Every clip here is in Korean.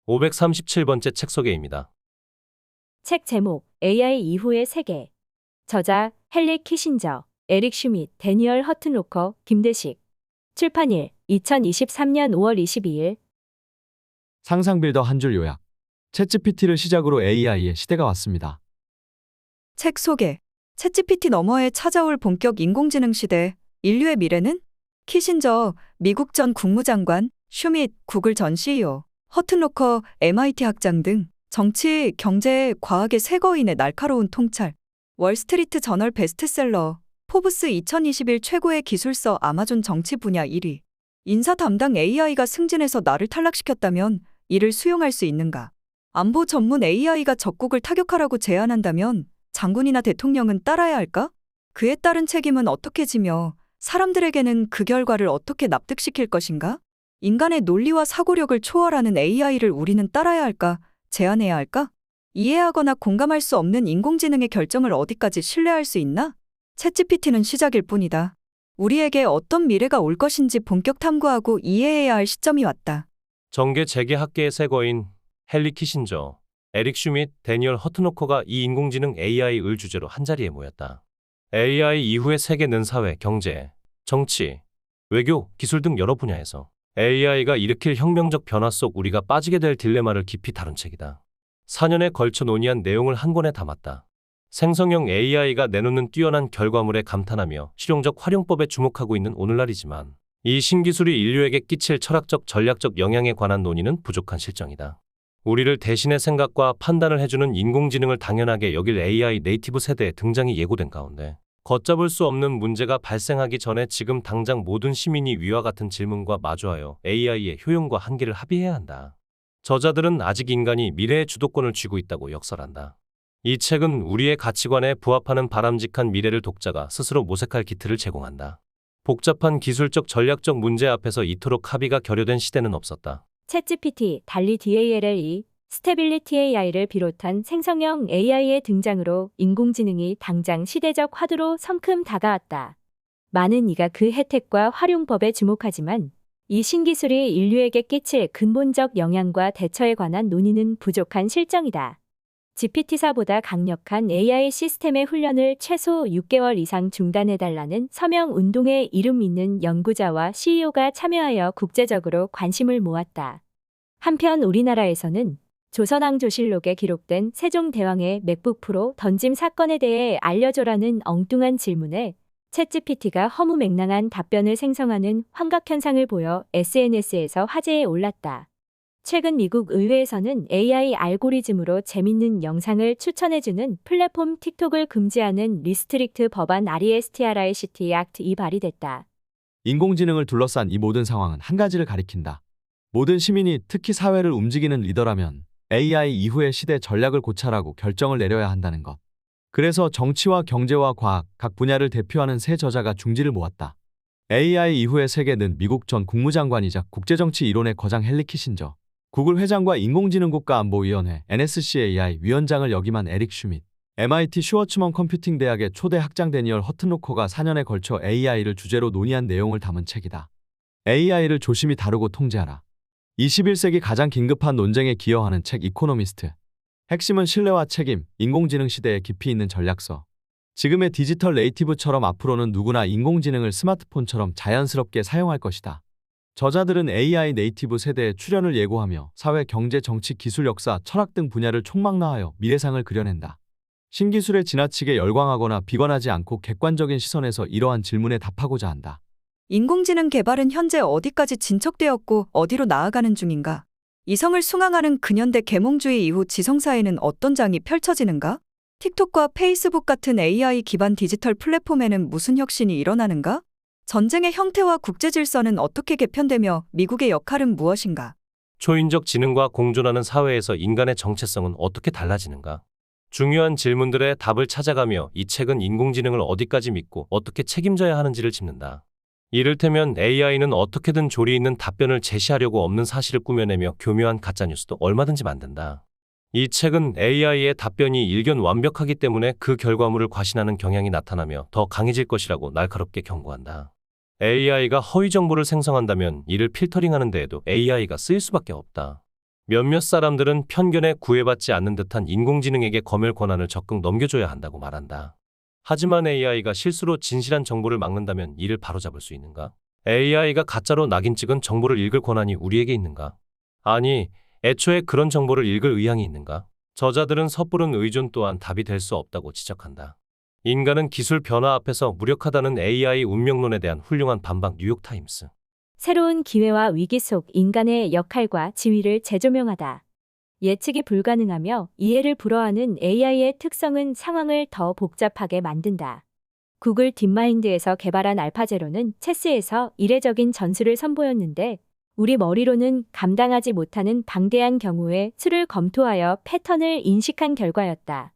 537번째 책 소개입니다. 책 제목 AI 이후의 세계. 저자 헨리 키신저, 에릭 슈밋, 데니얼 허튼로커, 김대식. 출판일 2023년 5월 22일. 상상 빌더 한 줄 요약. 챗GPT를 시작으로 AI의 시대가 왔습니다. 책 소개. 챗GPT 너머에 찾아올 본격 인공지능 시대. 인류의 미래는? 키신저, 미국 전 국무장관, 슈밋, 구글 전 CEO, 허튼로커, MIT 학장 등 정치, 경제, 과학의 세 거인의 날카로운 통찰. 월스트리트 저널 베스트셀러, 포브스 2021 최고의 기술서 아마존 정치 분야 1위. 인사 담당 AI가 승진해서 나를 탈락시켰다면 이를 수용할 수 있는가? 안보 전문 AI가 적국을 타격하라고 제안한다면 장군이나 대통령은 따라야 할까? 그에 따른 책임은 어떻게 지며 사람들에게는 그 결과를 어떻게 납득시킬 것인가? 인간의 논리와 사고력을 초월하는 AI를 우리는 따라야 할까? 제안해야 할까? 이해하거나 공감할 수 없는 인공지능의 결정을 어디까지 신뢰할 수 있나? 챗GPT는 시작일 뿐이다. 우리에게 어떤 미래가 올 것인지 본격 탐구하고 이해해야 할 시점이 왔다. 정계 재계 학계의 세 거인 헨리 키신저, 에릭 슈밋, 데니얼 허트노커가 이 인공지능 AI를 주제로 한자리에 모였다. AI 이후의 세계는 사회, 경제, 정치, 외교, 기술 등 여러 분야에서 AI가 일으킬 혁명적 변화 속 우리가 빠지게 될 딜레마를 깊이 다룬 책이다. 4년에 걸쳐 논의한 내용을 한 권에 담았다. 생성형 AI가 내놓는 뛰어난 결과물에 감탄하며 실용적 활용법에 주목하고 있는 오늘날이지만 이 신기술이 인류에게 끼칠 철학적, 전략적 영향에 관한 논의는 부족한 실정이다. 우리를 대신해 생각과 판단을 해주는 인공지능을 당연하게 여길 AI 네이티브 세대의 등장이 예고된 가운데 걷잡을 수 없는 문제가 발생하기 전에 지금 당장 모든 시민이 위와 같은 질문과 마주하여 AI의 효용과 한계를 합의해야 한다. 저자들은 아직 인간이 미래의 주도권을 쥐고 있다고 역설한다. 이 책은 우리의 가치관에 부합하는 바람직한 미래를 독자가 스스로 모색할 기틀을 제공한다. 복잡한 기술적 전략적 문제 앞에서 이토록 합의가 결여된 시대는 없었다. 챗GPT, 달리 DALL-E, 스테빌리티 AI를 비롯한 생성형 AI의 등장으로 인공지능이 당장 시대적 화두로 성큼 다가왔다. 많은 이가 그 혜택과 활용법에 주목하지만 이 신기술이 인류에게 끼칠 근본적 영향과 대처에 관한 논의는 부족한 실정이다. GPT-4보다 강력한 AI 시스템의 훈련을 최소 6개월 이상 중단해달라는 서명 운동에 이름 있는 연구자와 CEO가 참여하여 국제적으로 관심을 모았다. 한편 우리나라에서는 조선왕조실록에 기록된 세종대왕의 맥북 프로 던짐 사건에 대해 알려줘라는 엉뚱한 질문에 챗GPT가 허무맹랑한 답변을 생성하는 환각현상을 보여 SNS에서 화제에 올랐다. 최근 미국 의회에서는 AI 알고리즘으로 재밌는 영상을 추천해주는 플랫폼 틱톡을 금지하는 리스트릭트 법안 RESTRICT 액트이 발의됐다. 인공지능을 둘러싼 이 모든 상황은 한 가지를 가리킨다. 모든 시민이 특히 사회를 움직이는 리더라면 AI 이후의 시대 전략을 고찰하고 결정을 내려야 한다는 것. 그래서 정치와 경제와 과학 각 분야를 대표하는 세 저자가 중지를 모았다. AI 이후의 세계는 미국 전 국무장관이자 국제정치 이론의 거장 헨리 키신저, 구글 회장과 인공지능 국가안보위원회 NSC AI 위원장을 역임한 에릭 슈밋, MIT 슈워츠먼 컴퓨팅 대학의 초대 학장 데니얼 허튼로커가 4년에 걸쳐 AI를 주제로 논의한 내용을 담은 책이다. AI를 조심히 다루고 통제하라. 21세기 가장 긴급한 논쟁에 기여하는 책 이코노미스트. 핵심은 신뢰와 책임, 인공지능 시대에 깊이 있는 전략서. 지금의 디지털 네이티브처럼 앞으로는 누구나 인공지능을 스마트폰처럼 자연스럽게 사용할 것이다. 저자들은 AI 네이티브 세대의 출현을 예고하며 사회, 경제, 정치, 기술, 역사, 철학 등 분야를 총망라하여 미래상을 그려낸다. 신기술에 지나치게 열광하거나 비관하지 않고 객관적인 시선에서 이러한 질문에 답하고자 한다. 인공지능 개발은 현재 어디까지 진척되었고 어디로 나아가는 중인가? 이성을 숭앙하는 근현대 계몽주의 이후 지성사회는 어떤 장이 펼쳐지는가? 틱톡과 페이스북 같은 AI 기반 디지털 플랫폼에는 무슨 혁신이 일어나는가? 전쟁의 형태와 국제질서는 어떻게 개편되며 미국의 역할은 무엇인가? 초인적 지능과 공존하는 사회에서 인간의 정체성은 어떻게 달라지는가? 중요한 질문들의 답을 찾아가며 이 책은 인공지능을 어디까지 믿고 어떻게 책임져야 하는지를 짚는다. 이를테면 AI는 어떻게든 조리 있는 답변을 제시하려고 없는 사실을 꾸며내며 교묘한 가짜뉴스도 얼마든지 만든다. 이 책은 AI의 답변이 일견 완벽하기 때문에 그 결과물을 과신하는 경향이 나타나며 더 강해질 것이라고 날카롭게 경고한다. AI가 허위 정보를 생성한다면 이를 필터링하는 데에도 AI가 쓰일 수밖에 없다. 몇몇 사람들은 편견에 구애받지 않는 듯한 인공지능에게 검열 권한을 적극 넘겨줘야 한다고 말한다. 하지만 AI가 실수로 진실한 정보를 막는다면 이를 바로잡을 수 있는가? AI가 가짜로 낙인 찍은 정보를 읽을 권한이 우리에게 있는가? 아니, 애초에 그런 정보를 읽을 의향이 있는가? 저자들은 섣부른 의존 또한 답이 될 수 없다고 지적한다. 인간은 기술 변화 앞에서 무력하다는 AI 운명론에 대한 훌륭한 반박. 뉴욕타임스. 새로운 기회와 위기 속 인간의 역할과 지위를 재조명하다. 예측이 불가능하며 이해를 불허하는 AI의 특성은 상황을 더 복잡하게 만든다. 구글 딥마인드에서 개발한 알파제로는 체스에서 이례적인 전술을 선보였는데 우리 머리로는 감당하지 못하는 방대한 경우의 수를 검토하여 패턴을 인식한 결과였다.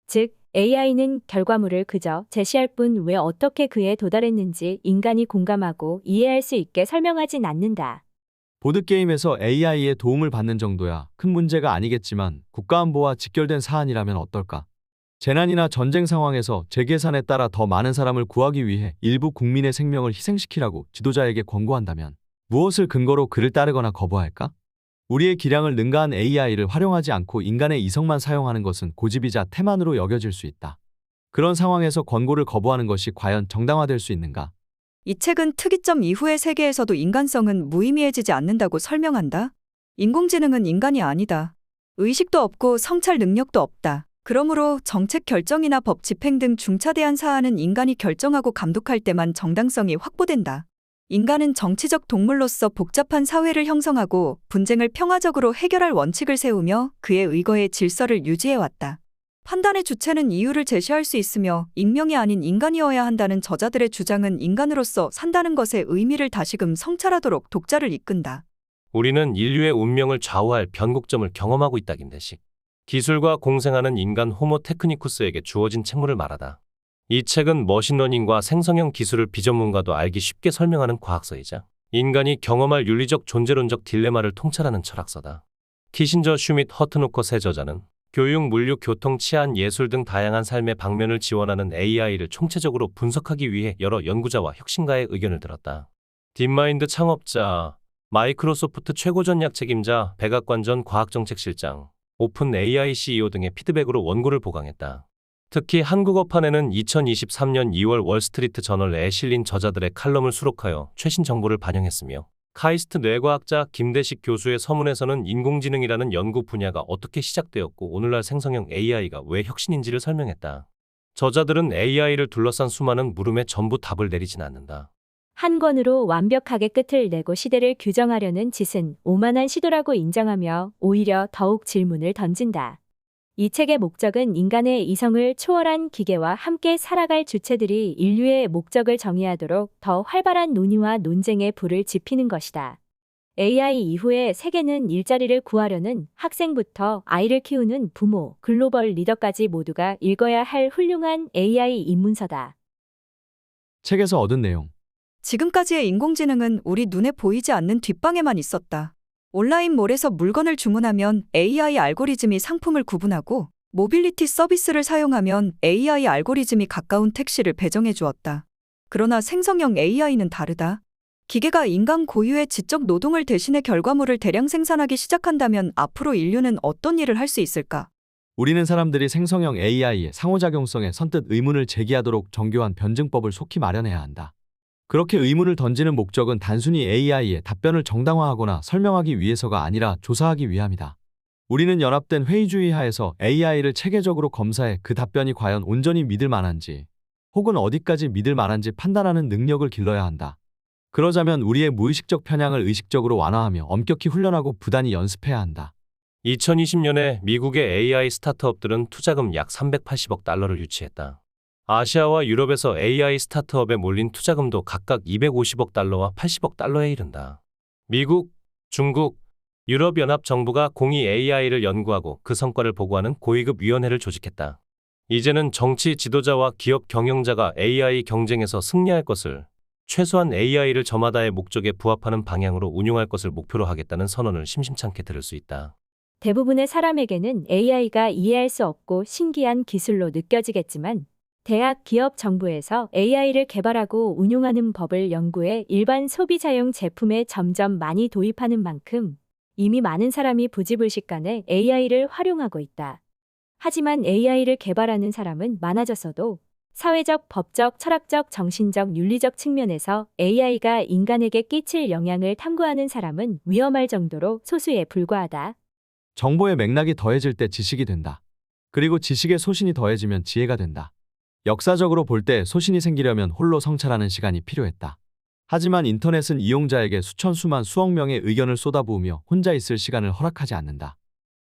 즉, AI는 결과물을 그저 제시할 뿐 왜 어떻게 그에 도달했는지 인간이 공감하고 이해할 수 있게 설명하진 않는다. 보드게임에서 AI의 도움을 받는 정도야 큰 문제가 아니겠지만 국가안보와 직결된 사안이라면 어떨까? 재난이나 전쟁 상황에서 재계산에 따라 더 많은 사람을 구하기 위해 일부 국민의 생명을 희생시키라고 지도자에게 권고한다면 무엇을 근거로 그를 따르거나 거부할까? 우리의 기량을 능가한 AI를 활용하지 않고 인간의 이성만 사용하는 것은 고집이자 태만으로 여겨질 수 있다. 그런 상황에서 권고를 거부하는 것이 과연 정당화될 수 있는가? 이 책은 특이점 이후의 세계에서도 인간성은 무의미해지지 않는다고 설명한다. 인공지능은 인간이 아니다. 의식도 없고 성찰 능력도 없다. 그러므로 정책 결정이나 법 집행 등 중차대한 사안은 인간이 결정하고 감독할 때만 정당성이 확보된다. 인간은 정치적 동물로서 복잡한 사회를 형성하고 분쟁을 평화적으로 해결할 원칙을 세우며 그의 의거의 질서를 유지해왔다. 판단의 주체는 이유를 제시할 수 있으며 익명이 아닌 인간이어야 한다는 저자들의 주장은 인간으로서 산다는 것의 의미를 다시금 성찰하도록 독자를 이끈다. 우리는 인류의 운명을 좌우할 변곡점을 경험하고 있다. 김대식. 기술과 공생하는 인간 호모 테크니쿠스에게 주어진 책무를 말하다. 이 책은 머신러닝과 생성형 기술을 비전문가도 알기 쉽게 설명하는 과학서이자 인간이 경험할 윤리적 존재론적 딜레마를 통찰하는 철학서다. 키신저, 슈밋, 허트노커 세 저자는 교육, 물류, 교통, 치안, 예술 등 다양한 삶의 방면을 지원하는 AI를 총체적으로 분석하기 위해 여러 연구자와 혁신가의 의견을 들었다. 딥마인드 창업자, 마이크로소프트 최고 전략 책임자, 백악관 전 과학정책실장, 오픈 AI CEO 등의 피드백으로 원고를 보강했다. 특히 한국어판에는 2023년 2월 월스트리트 저널에 실린 저자들의 칼럼을 수록하여 최신 정보를 반영했으며 카이스트 뇌과학자 김대식 교수의 서문에서는 인공지능이라는 연구 분야가 어떻게 시작되었고 오늘날 생성형 AI가 왜 혁신인지를 설명했다. 저자들은 AI를 둘러싼 수많은 물음에 전부 답을 내리진 않는다. 한 권으로 완벽하게 끝을 내고 시대를 규정하려는 짓은 오만한 시도라고 인정하며 오히려 더욱 질문을 던진다. 이 책의 목적은 인간의 이성을 초월한 기계와 함께 살아갈 주체들이 인류의 목적을 정의하도록 더 활발한 논의와 논쟁에 불을 지피는 것이다. AI 이후의 세계는 일자리를 구하려는 학생부터 아이를 키우는 부모, 글로벌 리더까지 모두가 읽어야 할 훌륭한 AI 입문서다. 책에서 얻은 내용. 지금까지의 인공지능은 우리 눈에 보이지 않는 뒷방에만 있었다. 온라인몰에서 물건을 주문하면 AI 알고리즘이 상품을 구분하고 모빌리티 서비스를 사용하면 AI 알고리즘이 가까운 택시를 배정해 주었다. 그러나 생성형 AI는 다르다. 기계가 인간 고유의 지적 노동을 대신해 결과물을 대량 생산하기 시작한다면 앞으로 인류는 어떤 일을 할 수 있을까? 우리는 사람들이 생성형 AI의 상호작용성에 선뜻 의문을 제기하도록 정교한 변증법을 속히 마련해야 한다. 그렇게 의문을 던지는 목적은 단순히 AI의 답변을 정당화하거나 설명하기 위해서가 아니라 조사하기 위함이다. 우리는 연합된 회의주의 하에서 AI를 체계적으로 검사해 그 답변이 과연 온전히 믿을 만한지 혹은 어디까지 믿을 만한지 판단하는 능력을 길러야 한다. 그러자면 우리의 무의식적 편향을 의식적으로 완화하며 엄격히 훈련하고 부단히 연습해야 한다. 2020년에 미국의 AI 스타트업들은 투자금 약 380억 달러를 유치했다. 아시아와 유럽에서 AI 스타트업에 몰린 투자금도 각각 250억 달러와 80억 달러에 이른다. 미국, 중국, 유럽연합 정부가 공히 AI를 연구하고 그 성과를 보고하는 고위급 위원회를 조직했다. 이제는 정치 지도자와 기업 경영자가 AI 경쟁에서 승리할 것을 최소한 AI를 저마다의 목적에 부합하는 방향으로 운용할 것을 목표로 하겠다는 선언을 심심찮게 들을 수 있다. 대부분의 사람에게는 AI가 이해할 수 없고 신기한 기술로 느껴지겠지만 대학, 기업, 정부에서 AI를 개발하고 운용하는 법을 연구해 일반 소비자용 제품에 점점 많이 도입하는 만큼 이미 많은 사람이 부지불식간에 AI를 활용하고 있다. 하지만 AI를 개발하는 사람은 많아졌어도 사회적, 법적, 철학적, 정신적, 윤리적 측면에서 AI가 인간에게 끼칠 영향을 탐구하는 사람은 위험할 정도로 소수에 불과하다. 정보의 맥락이 더해질 때 지식이 된다. 그리고 지식의 소신이 더해지면 지혜가 된다. 역사적으로 볼 때 소신이 생기려면 홀로 성찰하는 시간이 필요했다. 하지만 인터넷은 이용자에게 수천 수만 수억 명의 의견을 쏟아부으며 혼자 있을 시간을 허락하지 않는다.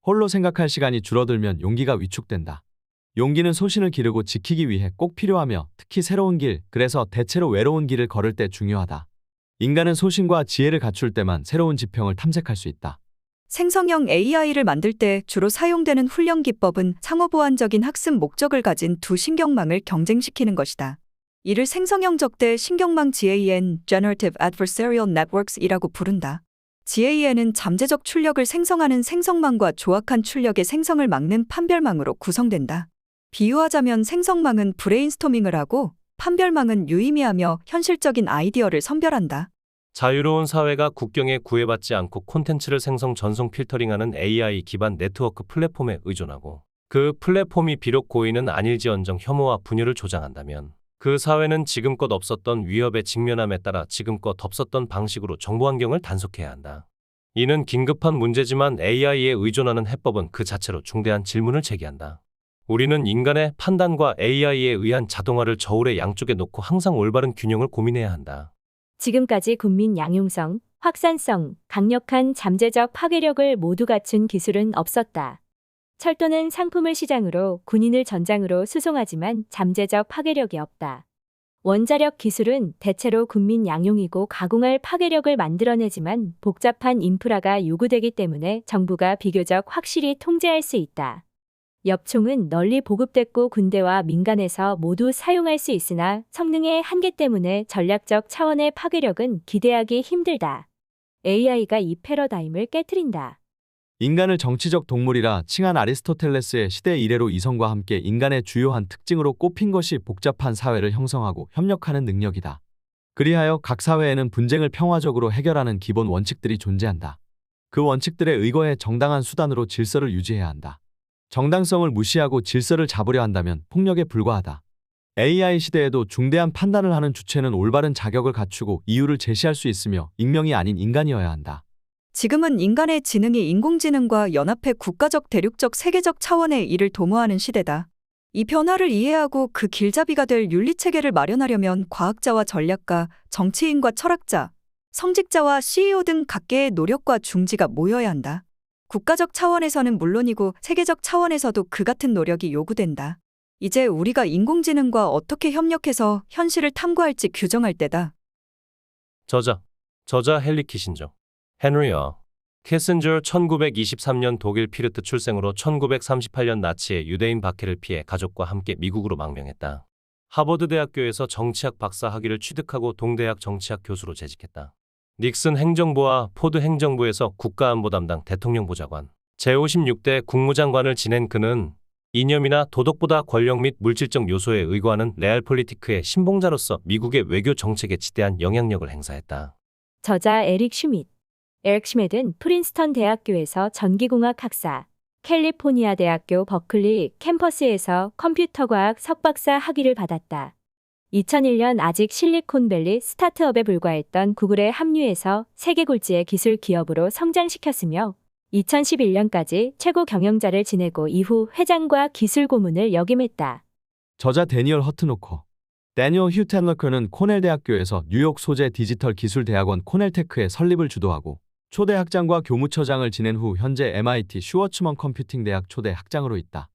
홀로 생각할 시간이 줄어들면 용기가 위축된다. 용기는 소신을 기르고 지키기 위해 꼭 필요하며 특히 새로운 길, 그래서 대체로 외로운 길을 걸을 때 중요하다. 인간은 소신과 지혜를 갖출 때만 새로운 지평을 탐색할 수 있다. 생성형 AI를 만들 때 주로 사용되는 훈련 기법은 상호보완적인 학습 목적을 가진 두 신경망을 경쟁시키는 것이다. 이를 생성형 적대 신경망 GAN (Generative Adversarial Networks)이라고 부른다. GAN은 잠재적 출력을 생성하는 생성망과 조악한 출력의 생성을 막는 판별망으로 구성된다. 비유하자면 생성망은 브레인스토밍을 하고 판별망은 유의미하며 현실적인 아이디어를 선별한다. 자유로운 사회가 국경에 구애받지 않고 콘텐츠를 생성 전송 필터링하는 AI 기반 네트워크 플랫폼에 의존하고 그 플랫폼이 비록 고의는 아닐지언정 혐오와 분열을 조장한다면 그 사회는 지금껏 없었던 위협에 직면함에 따라 지금껏 없었던 방식으로 정보 환경을 단속해야 한다. 이는 긴급한 문제지만 AI에 의존하는 해법은 그 자체로 중대한 질문을 제기한다. 우리는 인간의 판단과 AI에 의한 자동화를 저울의 양쪽에 놓고 항상 올바른 균형을 고민해야 한다. 지금까지 군민 양용성, 확산성, 강력한 잠재적 파괴력을 모두 갖춘 기술은 없었다. 철도는 상품을 시장으로 군인을 전장으로 수송하지만 잠재적 파괴력이 없다. 원자력 기술은 대체로 군민 양용이고 가공할 파괴력을 만들어내지만 복잡한 인프라가 요구되기 때문에 정부가 비교적 확실히 통제할 수 있다. 엽총은 널리 보급됐고 군대와 민간에서 모두 사용할 수 있으나 성능의 한계 때문에 전략적 차원의 파괴력은 기대하기 힘들다. AI가 이 패러다임을 깨트린다. 인간을 정치적 동물이라 칭한 아리스토텔레스의 시대 이래로 이성과 함께 인간의 주요한 특징으로 꼽힌 것이 복잡한 사회를 형성하고 협력하는 능력이다. 그리하여 각 사회에는 분쟁을 평화적으로 해결하는 기본 원칙들이 존재한다. 그 원칙들에 의거해 정당한 수단으로 질서를 유지해야 한다. 정당성을 무시하고 질서를 잡으려 한다면 폭력에 불과하다. AI 시대에도 중대한 판단을 하는 주체는 올바른 자격을 갖추고 이유를 제시할 수 있으며 익명이 아닌 인간이어야 한다. 지금은 인간의 지능이 인공지능과 연합해 국가적, 대륙적, 세계적 차원의 일을 도모하는 시대다. 이 변화를 이해하고 그 길잡이가 될 윤리체계를 마련하려면 과학자와 전략가, 정치인과 철학자, 성직자와 CEO 등 각계의 노력과 중지가 모여야 한다. 국가적 차원에서는 물론이고 세계적 차원에서도 그 같은 노력이 요구된다. 이제 우리가 인공지능과 어떻게 협력해서 현실을 탐구할지 규정할 때다. 저자 헨리 키신저. 헨리어 키신저 1923년 독일 피르트 출생으로 1938년 나치의 유대인 박해를 피해 가족과 함께 미국으로 망명했다. 하버드 대학교에서 정치학 박사 학위를 취득하고 동대학 정치학 교수로 재직했다. 닉슨 행정부와 포드 행정부에서 국가안보 담당 대통령 보좌관, 제56대 국무장관을 지낸 그는 이념이나 도덕보다 권력 및 물질적 요소에 의거하는 레알폴리티크의 신봉자로서 미국의 외교 정책에 지대한 영향력을 행사했다. 저자 에릭 슈밋. 에릭 슈밋은 프린스턴 대학교에서 전기공학 학사, 캘리포니아 대학교 버클리 캠퍼스에서 컴퓨터과학 석박사 학위를 받았다. 2001년 아직 실리콘밸리 스타트업에 불과했던 구글에 합류해서 세계 굴지의 기술 기업으로 성장시켰으며 2011년까지 최고 경영자를 지내고 이후 회장과 기술 고문을 역임했다. 저자 데니얼 허트노커. 데니얼 휴텐러커는 코넬 대학교에서 뉴욕 소재 디지털 기술 대학원 코넬테크의 설립을 주도하고 초대 학장과 교무처장을 지낸 후 현재 MIT 슈워츠먼 컴퓨팅 대학 초대 학장으로 있다.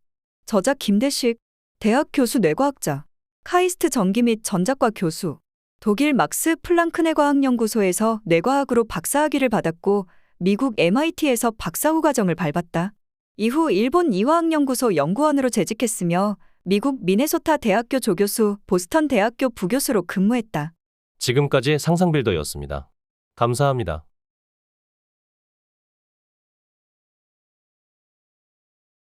저자 김대식, 대학 교수 뇌과학자, 카이스트 전기 및 전자과 교수, 독일 막스 플랑크 뇌과학연구소에서 뇌과학으로 박사학위를 받았고 미국 MIT에서 박사후 과정을 밟았다. 이후 일본 이화학연구소 연구원으로 재직했으며 미국 미네소타 대학교 조교수, 보스턴 대학교 부교수로 근무했다. 지금까지 상상빌더였습니다. 감사합니다.